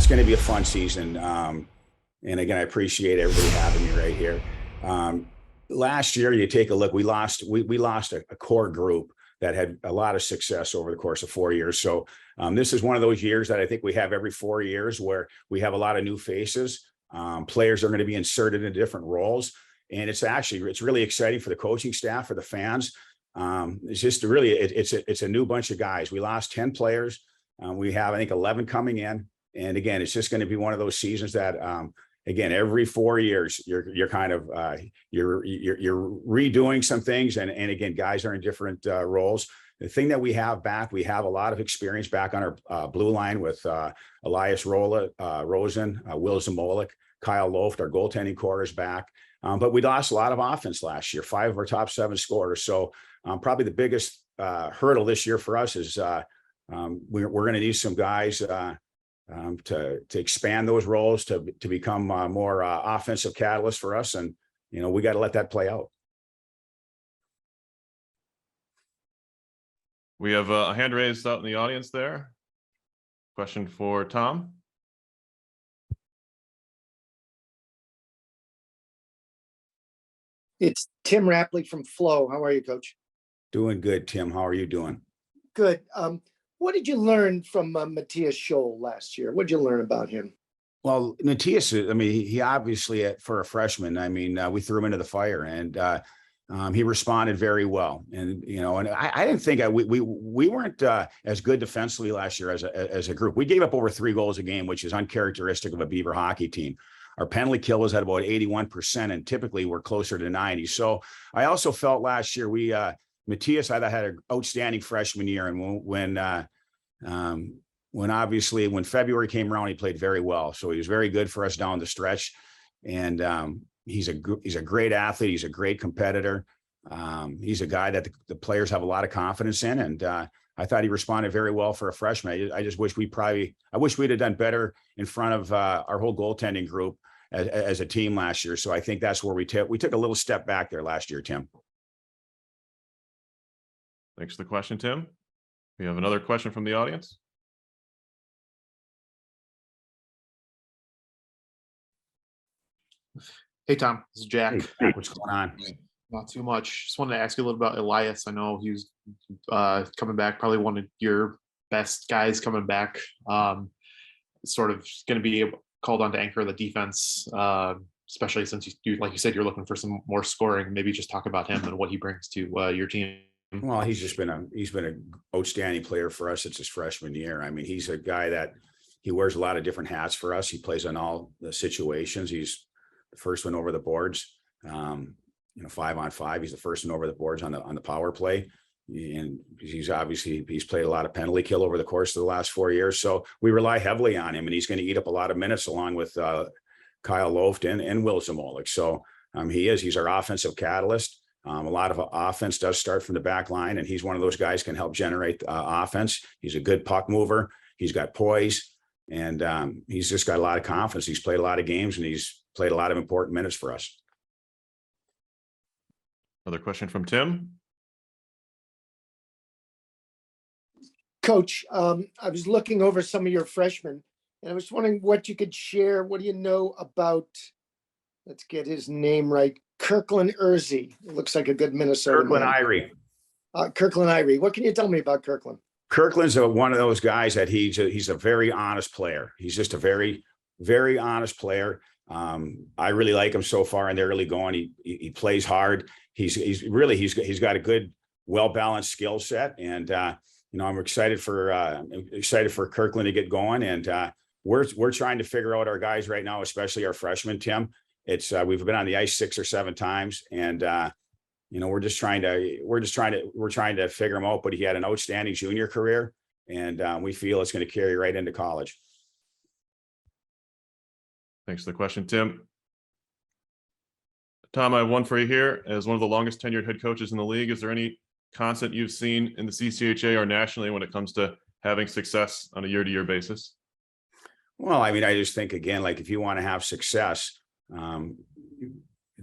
it's going to be a fun season. And again, I appreciate everybody having me right here. Last year, you take a look, we lost a core group that had a lot of success over the course of 4 years. So this is one of those years that I think we have every 4 years where we have a lot of new faces. Players are going to be inserted in different roles. And it's really exciting for the coaching staff, for the fans. It's just really, it's a new bunch of guys. We lost 10 players. We have, I think, 11 coming in. And again, it's just going to be one of those seasons that, again, every 4 years, you're kind of, you're redoing some things. And again, guys are in different roles. The thing that we have back, we have a lot of experience back on our blue line with Elias Rosen, Will Zamolik, Kyle Loft, our goaltending core is back. But we lost a lot of offense last year, 5 of our top 7 scorers. So probably the biggest hurdle this year for us is we're going to need some guys to expand those roles to become more offensive catalysts for us. And, we got to let that play out. We have a hand raised out in the audience there. Question for Tom. It's Tim Rapley from Flow. How are you, Coach? Doing good, Tim. How are you doing? Good. What did you learn from Matthias Scholl last year? What did you learn about him? Well, Matthias, he obviously, for a freshman, we threw him into the fire, and he responded very well. And, and I didn't think we weren't as good defensively last year as a group. We gave up over 3 goals a game, which is uncharacteristic of a Beaver hockey team. Our penalty kill was at about 81%, and typically we're closer to 90. So I also felt last year Matthias, I thought, had an outstanding freshman year. And when February came around, he played very well. So he was very good for us down the stretch. And he's a great athlete. He's a great competitor. He's a guy that the players have a lot of confidence in. And I thought he responded very well for a freshman. I just wish we'd have done better in front of our whole goaltending group as a team last year. So I think that's where we took a little step back there last year, Tim. Thanks for the question, Tim. We have another question from the audience. Hey, Tom, this is Jack. Hey, what's going on? Not too much. Just wanted to ask you a little about Elias. I know he was coming back, probably one of your best guys coming back. Sort of going to be called on to anchor the defense, especially since you, like you said, you're looking for some more scoring. Maybe just talk about him and what he brings to your team. Well, he's been an outstanding player for us. It's his freshman year. He's a guy that he wears a lot of different hats for us. He plays on all the situations. He's the first one over the boards. 5-on-5. He's the first one over the boards on the power play. And he's played a lot of penalty kill over the course of the last 4 years. So we rely heavily on him, and he's going to eat up a lot of minutes along with Kyle Loft and Will Zamolik. So he's our offensive catalyst. A lot of offense does start from the back line, and he's one of those guys who can help generate offense. He's a good puck mover. He's got poise, and he's just got a lot of confidence. He's played a lot of games, and he's played a lot of important minutes for us. Another question from Tim. Coach, I was looking over some of your freshmen, and I was wondering what you could share. What do you know about, let's get his name right, Kirkland Ersey? It looks like a good Minnesota Kirkland man. Irie. Kirkland Irie. What can you tell me about Kirkland? Kirkland's one of those guys that he's a very honest player. He's just a very, very honest player. I really like him so far in the early going. He plays hard. He's got a good, well-balanced skill set. And, I'm excited for Kirkland to get going. And we're trying to figure out our guys right now, especially our freshmen, Tim. We've been on the ice 6 or 7 times, and we're trying to figure him out. But he had an outstanding junior career, and we feel it's going to carry right into college. Thanks for the question, Tim. Tom, I have one for you here. As one of the longest tenured head coaches in the league, is there any constant you've seen in the CCHA or nationally when it comes to having success on a year-to-year basis? Well, I just think, again, like if you want to have success, the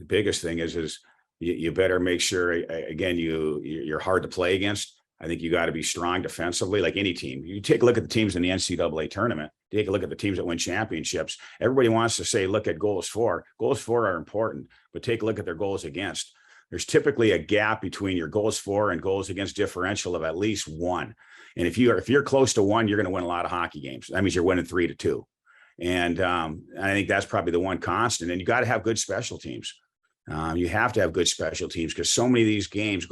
biggest thing is you better make sure, again, you're hard to play against. I think you got to be strong defensively, like any team. You take a look at the teams in the NCAA tournament. take a look at the teams that win championships. Everybody wants to say, look at goals for. Goals for are important, but take a look at their goals against. There's typically a gap between your goals for and goals against differential of at least 1. And if you're close to 1, you're going to win a lot of hockey games. That means you're winning 3-2. And I think that's probably the one constant. And you got to have good special teams. You have to have good special teams because so many of these games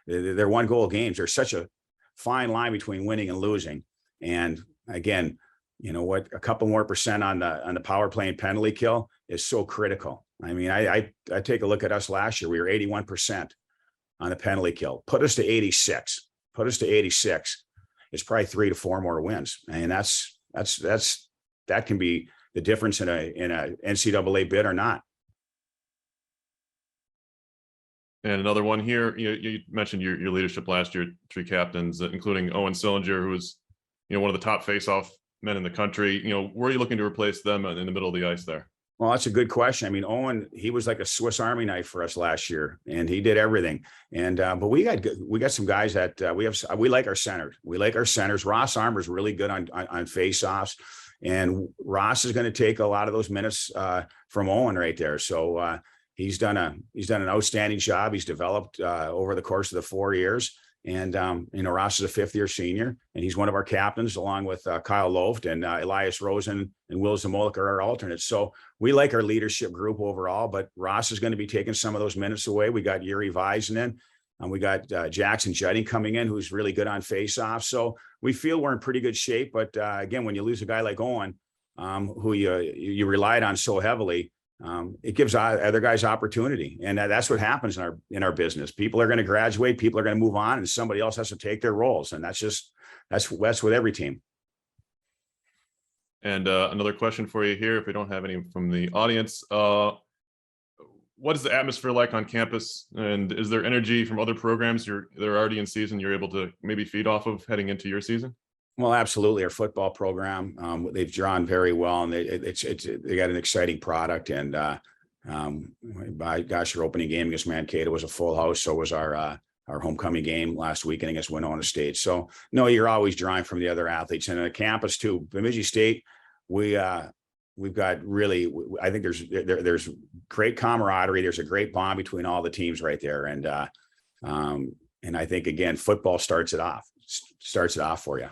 they're 1-goal games. There's such a fine line between winning and losing. And again, you know what, a couple more % on the power play and penalty kill is so critical. I mean, I take a look at us last year. We were 81% on the penalty kill. Put us to 86. Put us to 86. It's probably 3 to 4 more wins. And that can be the difference in a NCAA bid or not. And another one here, you mentioned your leadership last year, 3 captains, including Owen Sillinger, who was, one of the top face-off men in the country. Where are you looking to replace them in the middle of the ice there? Well, that's a good question. I mean, Owen, he was like a Swiss Army knife for us last year, and he did everything. And but we got some guys that we like our centers. We like our centers. Ross Armour's really good on face-offs, and Ross is going to take a lot of those minutes from Owen right there. So he's done an outstanding job. He's developed over the course of the 4 years. And, Ross is a 5th-year senior, and he's one of our captains, along with Kyle Loft and Elias Rosen and Will Zamolik are our alternates. So we like our leadership group overall, but Ross is going to be taking some of those minutes away. We got Yuri Vizin in, and we got Jackson Judding coming in, who's really good on face-off. So we feel we're in pretty good shape. But again, when you lose a guy like Owen, who you relied on so heavily, it gives other guys opportunity. And that's what happens in our business. People are going to graduate, people are going to move on, and somebody else has to take their roles. And that's with every team. And another question for you here, if we don't have any from the audience, what is the atmosphere like on campus? And is there energy from other programs they're already in season you're able to maybe feed off of heading into your season? Well, absolutely. Our football program, they've drawn very well, and they got an exciting product. And by gosh, our opening game against Mankato was a full house. So was our homecoming game last weekend against Winona State. So no, you're always drawing from the other athletes, and on the campus too. Bemidji State, we've got really, I think there's great camaraderie. There's a great bond between all the teams right there, and I think again, football starts it off for you.